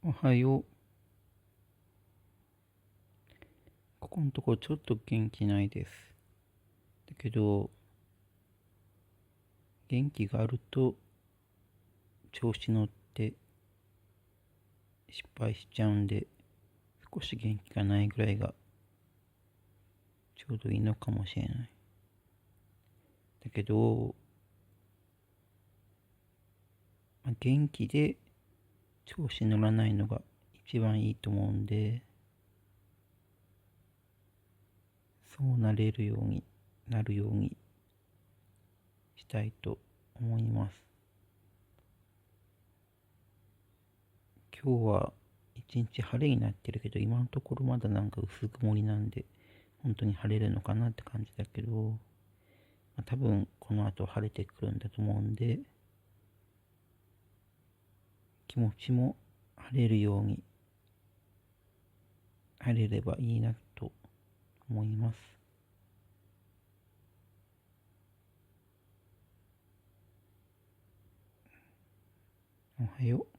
おはよう。ここのところちょっと元気ないです。だけど、元気があると調子乗って失敗しちゃうんで、少し元気がないぐらいがちょうどいいのかもしれない。だけど、元気で調子乗らないのが一番いいと思うんで、そうなれるようになるようにしたいと思います。今日は一日晴れになってるけど、今のところまだなんか薄曇りなんで、本当に晴れるのかなって感じだけど、多分この後晴れてくるんだと思うんで、気持ちも晴れるように晴れればいいなと思います。おはよう。